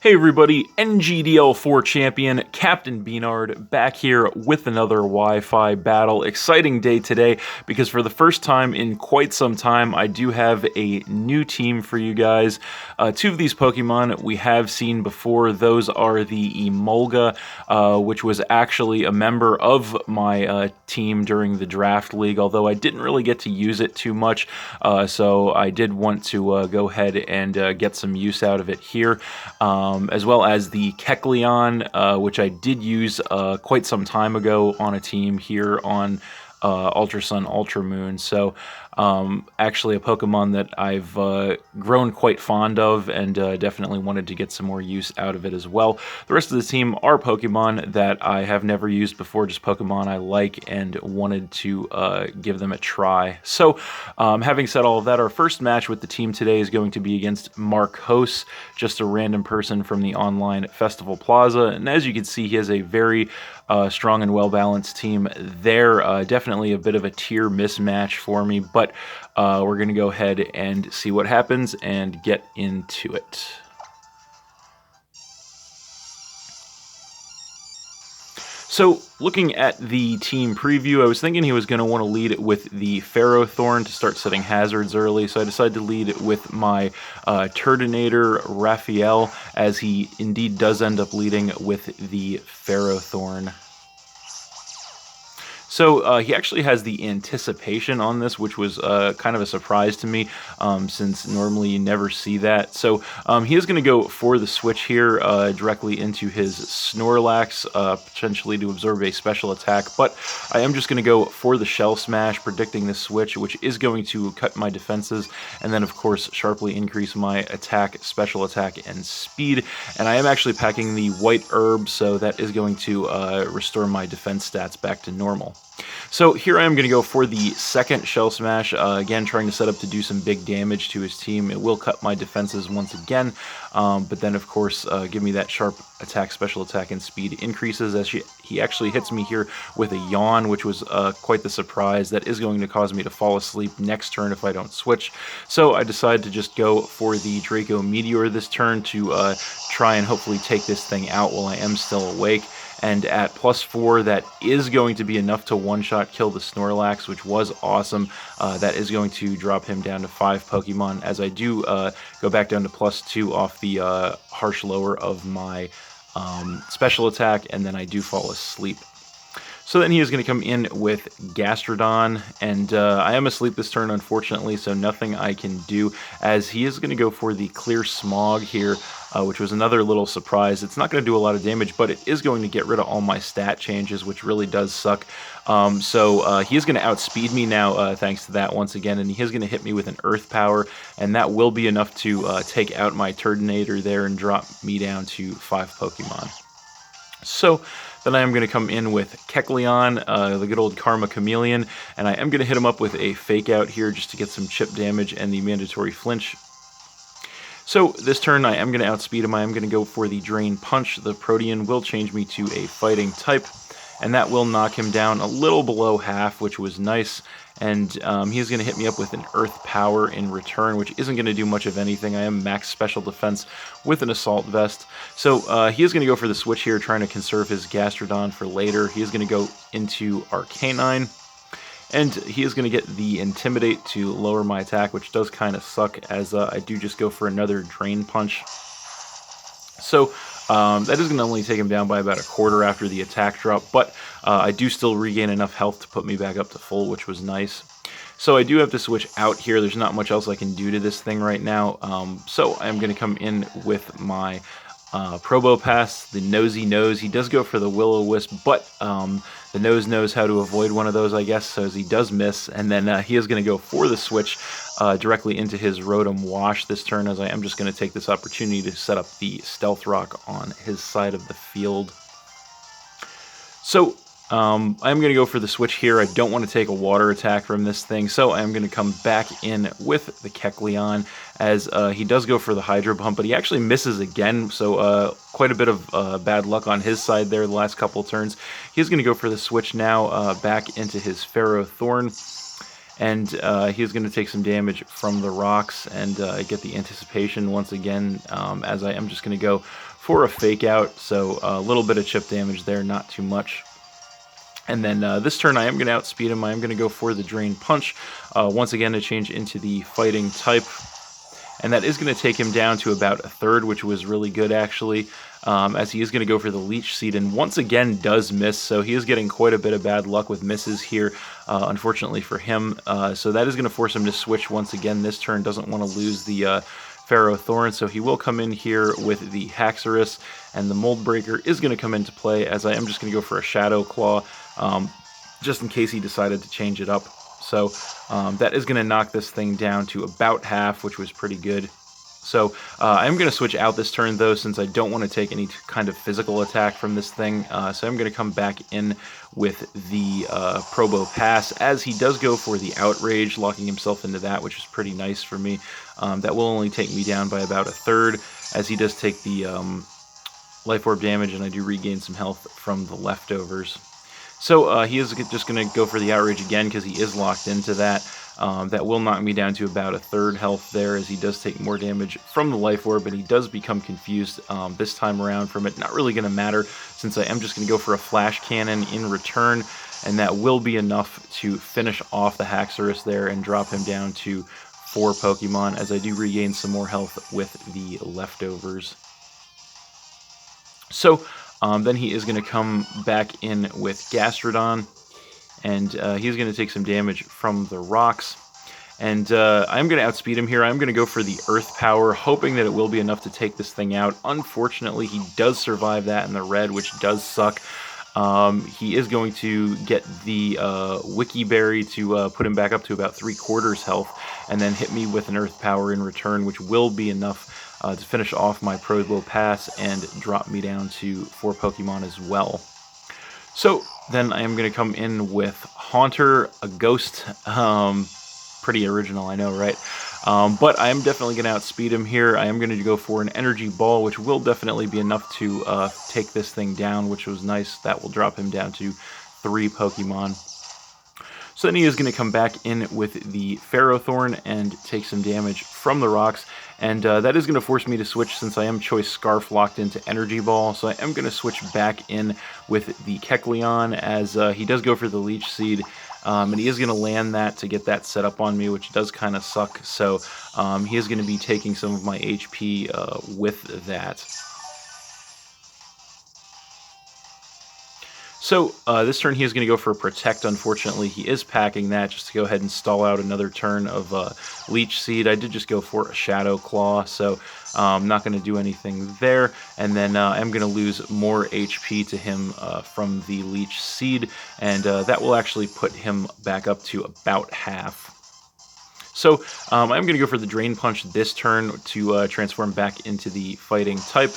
Hey everybody, NGDL4 champion, Captain B-Nard, back here with another Wi-Fi battle. Exciting day today, because for the first time in quite some time, I do have a new team for you guys. Two of these Pokemon we have seen before. Those are the Emolga, which was actually a member of my team during the Draft League, although I didn't really get to use it too much, so I did want to go ahead and get some use out of it here. As well as the Kecleon, which I did use quite some time ago on a team here on Ultra Sun, Ultra Moon. So actually a Pokemon that I've grown quite fond of, and definitely wanted to get some more use out of it as well. The rest of the team are Pokemon that I have never used before, just Pokemon I like and wanted to give them a try. So having said all of that, our first match with the team today is going to be against Marcos, just a random person from the online Festival Plaza. And as you can see, he has a very strong and well-balanced team there. Definitely a bit of a tier mismatch for me, but we're going to go ahead and see what happens and get into it. So, looking at the team preview, I was thinking he was going to want to lead with the Ferrothorn to start setting hazards early, so I decided to lead with my Turtonator Raphael, as he indeed does end up leading with the Ferrothorn. So he actually has the Anticipation on this, which was kind of a surprise to me, since normally you never see that. So he is going to go for the switch here directly into his Snorlax, potentially to absorb a special attack. But I am just going to go for the Shell Smash, predicting this switch, which is going to cut my defenses, and then of course sharply increase my attack, special attack, and speed. And I am actually packing the White Herb, so that is going to restore my defense stats back to normal. So here I am going to go for the second Shell Smash, again trying to set up to do some big damage to his team. It will cut my defenses once again, but then of course give me that sharp attack, special attack, and speed increases, as he actually hits me here with a Yawn, which was quite the surprise. That is going to cause me to fall asleep next turn if I don't switch. So I decided to just go for the Draco Meteor this turn to try and hopefully take this thing out while I am still awake. And at +4, that is going to be enough to one-shot kill the Snorlax, which was awesome. That is going to drop him down to 5 Pokemon, as I do go back down to +2 off the harsh lower of my special attack, and then I do fall asleep. So then he is going to come in with Gastrodon, and I am asleep this turn, unfortunately, so nothing I can do, as he is going to go for the Clear Smog here, which was another little surprise. It's not going to do a lot of damage, but it is going to get rid of all my stat changes, which really does suck. So he is going to outspeed me now, thanks to that once again, and he is going to hit me with an Earth Power, and that will be enough to take out my Turtonator there and drop me down to 5 Pokemon. So then I am going to come in with Kecleon, the good old Karma Chameleon, and I am going to hit him up with a Fake Out here just to get some chip damage and the mandatory flinch. So this turn I am going to outspeed him. I am going to go for the Drain Punch. The Protean will change me to a fighting type, and that will knock him down a little below half, which was nice. And he is going to hit me up with an Earth Power in return, which isn't going to do much of anything. I am max special defense with an Assault Vest. So he is going to go for the switch here, trying to conserve his Gastrodon for later. He is going to go into Arcanine, and he is going to get the Intimidate to lower my attack, which does kind of suck, as I do just go for another Drain Punch. So that is going to only take him down by about a quarter after the attack drop, but I do still regain enough health to put me back up to full, which was nice. So I do have to switch out here. There's not much else I can do to this thing right now. So I'm going to come in with my Probopass, the Nosy Nose. He does go for the Will-O-Wisp, but the Nose knows how to avoid one of those, I guess, so he does miss. And then he is going to go for the switch directly into his Rotom Wash this turn, as I am just going to take this opportunity to set up the Stealth Rock on his side of the field. So I'm going to go for the switch here. I don't want to take a water attack from this thing, so I'm going to come back in with the Kecleon, as he does go for the Hydro Pump, but he actually misses again, so quite a bit of bad luck on his side there the last couple turns. He's going to go for the switch now back into his Ferrothorn, And he's going to take some damage from the rocks and get the anticipation once again, as I am just going to go for a fake out. So a little bit of chip damage there, not too much. And then this turn I am going to outspeed him. I am going to go for the Drain Punch, once again to change into the Fighting type. And that is going to take him down to about a third, which was really good actually, as he is going to go for the Leech Seed, and once again does miss, so he is getting quite a bit of bad luck with misses here, unfortunately for him. So that is going to force him to switch once again this turn. Doesn't want to lose the Pharaoh Thorn, so he will come in here with the Haxorus, and the Mold Breaker is going to come into play, as I am just going to go for a Shadow Claw, just in case he decided to change it up. So that is going to knock this thing down to about half, which was pretty good. So I'm going to switch out this turn, though, since I don't want to take any kind of physical attack from this thing. So I'm going to come back in with the Probo Pass, as he does go for the Outrage, locking himself into that, which is pretty nice for me. That will only take me down by about a third, as he does take the Life Orb damage, and I do regain some health from the leftovers. So he is just going to go for the Outrage again, because he is locked into that. That will knock me down to about a third health there, as he does take more damage from the Life Orb, and he does become confused this time around from it. Not really going to matter, since I am just going to go for a Flash Cannon in return, and that will be enough to finish off the Haxorus there and drop him down to 4 Pokemon, as I do regain some more health with the leftovers. So then he is going to come back in with Gastrodon, and he's going to take some damage from the rocks. And I'm going to outspeed him here. I'm going to go for the Earth Power, hoping that it will be enough to take this thing out. Unfortunately, he does survive that in the red, which does suck. He is going to get the Wiki Berry to put him back up to about 3/4 health, and then hit me with an Earth Power in return, which will be enough to finish off my Probo Pass and drop me down to 4 Pokemon as well. So then I am going to come in with Haunter, a Ghost. Pretty original, I know, right? But I am definitely going to outspeed him here. I am going to go for an Energy Ball, which will definitely be enough to take this thing down, which was nice. That will drop him down to 3 Pokemon. So then he is going to come back in with the Ferrothorn and take some damage from the rocks. And that is going to force me to switch, since I am Choice Scarf locked into Energy Ball. So I am going to switch back in with the Kecleon, as he does go for the Leech Seed. And he is going to land that to get that set up on me, which does kind of suck. So he is going to be taking some of my HP with that. So this turn he is going to go for a Protect. Unfortunately, he is packing that just to go ahead and stall out another turn of Leech Seed. I did just go for a Shadow Claw, so I'm not going to do anything there. And then I'm going to lose more HP to him from the Leech Seed, and that will actually put him back up to about half. So I'm going to go for the Drain Punch this turn to transform back into the Fighting type.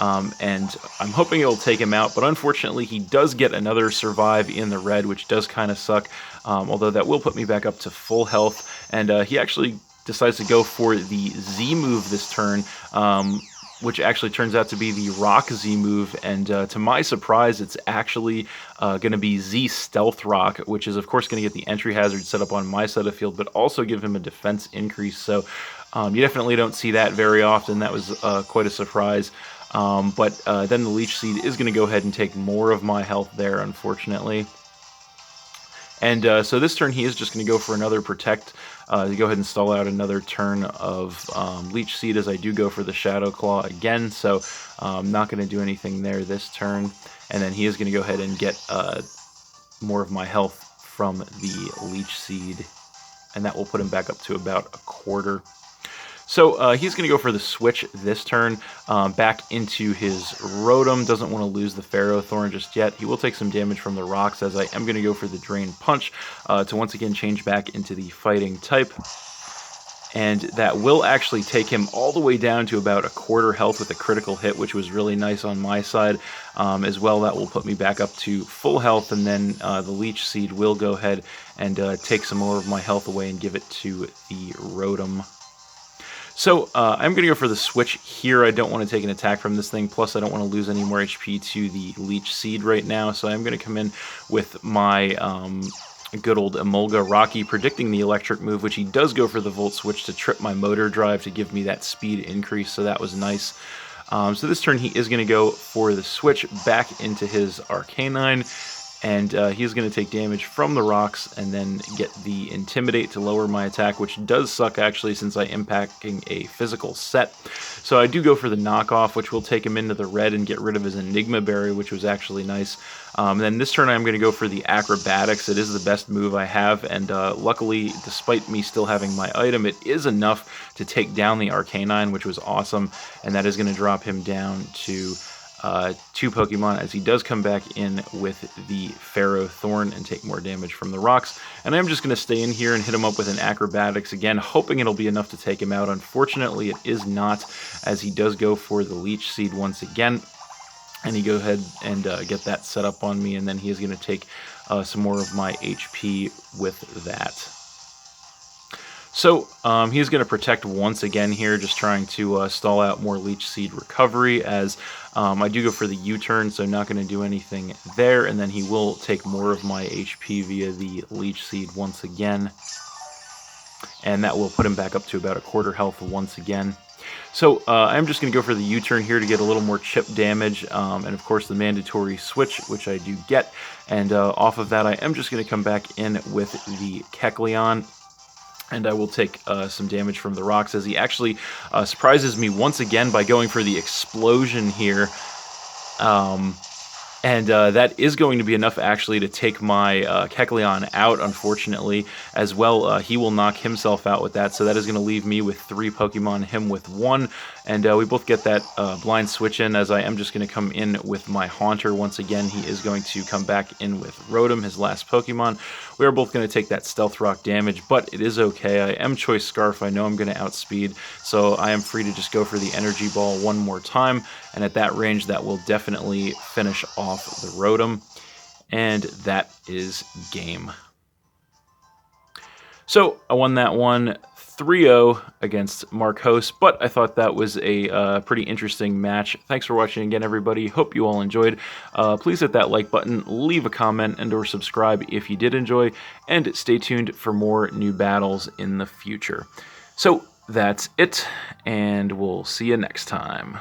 And I'm hoping it'll take him out, but unfortunately he does get another survive in the red, which does kind of suck, although that will put me back up to full health. And he actually decides to go for the Z move this turn, which actually turns out to be the Rock Z move, and to my surprise, it's actually going to be Z Stealth Rock, which is of course going to get the entry hazard set up on my side of the field, but also give him a defense increase. So you definitely don't see that very often. That was quite a surprise. But then the Leech Seed is going to go ahead and take more of my health there, unfortunately. And so this turn he is just going to go for another Protect to go ahead and stall out another turn of Leech Seed, as I do go for the Shadow Claw again. So I'm not going to do anything there this turn. And then he is going to go ahead and get more of my health from the Leech Seed, and that will put him back up to about 1/4. So he's going to go for the switch this turn, back into his Rotom. Doesn't want to lose the Ferrothorn just yet. He will take some damage from the rocks, as I am going to go for the Drain Punch to once again change back into the Fighting type. And that will actually take him all the way down to about 1/4 health with a critical hit, which was really nice on my side. As well, that will put me back up to full health, and then the Leech Seed will go ahead and take some more of my health away and give it to the Rotom. So I'm going to go for the switch here. I don't want to take an attack from this thing, plus I don't want to lose any more HP to the Leech Seed right now. So I'm going to come in with my good old Emolga Rocky predicting the electric move, which he does go for the Volt Switch to trip my motor drive to give me that speed increase, so that was nice. So this turn he is going to go for the switch back into his Arcanine, and he's going to take damage from the rocks and then get the Intimidate to lower my attack, which does suck actually since I am packing a physical set. So I do go for the knockoff, which will take him into the red and get rid of his Enigma Berry, which was actually nice. Then this turn I'm going to go for the Acrobatics. It is the best move I have, and luckily, despite me still having my item, it is enough to take down the Arcanine, which was awesome, and that is going to drop him down to 2 Pokemon, as he does come back in with the Pharaoh Thorn and take more damage from the rocks. And I'm just going to stay in here and hit him up with an Acrobatics again, hoping it'll be enough to take him out. Unfortunately, it is not, as he does go for the Leech Seed once again. And he go ahead and get that set up on me, and then he is going to take some more of my HP with that. So he's going to protect once again here, just trying to stall out more Leech Seed recovery, as I do go for the U-turn, so not going to do anything there, and then he will take more of my HP via the Leech Seed once again, and that will put him back up to about a quarter health once again. So I'm just going to go for the U-turn here to get a little more chip damage, and of course the mandatory switch, which I do get, and off of that I am just going to come back in with the Kecleon. And I will take some damage from the rocks, as he actually surprises me once again by going for the explosion here. And that is going to be enough, actually, to take my Kecleon out, unfortunately. As well, he will knock himself out with that, so that is going to leave me with 3 Pokemon, him with 1. And we both get that blind switch in, as I am just going to come in with my Haunter once again. He is going to come back in with Rotom, his last Pokemon. We are both going to take that Stealth Rock damage, but it is okay. I am Choice Scarf. I know I'm going to outspeed, so I am free to just go for the Energy Ball one more time. And at that range, that will definitely finish off the Rotom, and that is game. So I won that one 3-0 against Marcos, but I thought that was a pretty interesting match. Thanks for watching again, everybody. Hope you all enjoyed. Please hit that like button, leave a comment, and or subscribe if you did enjoy, and stay tuned for more new battles in the future. So that's it, and we'll see you next time.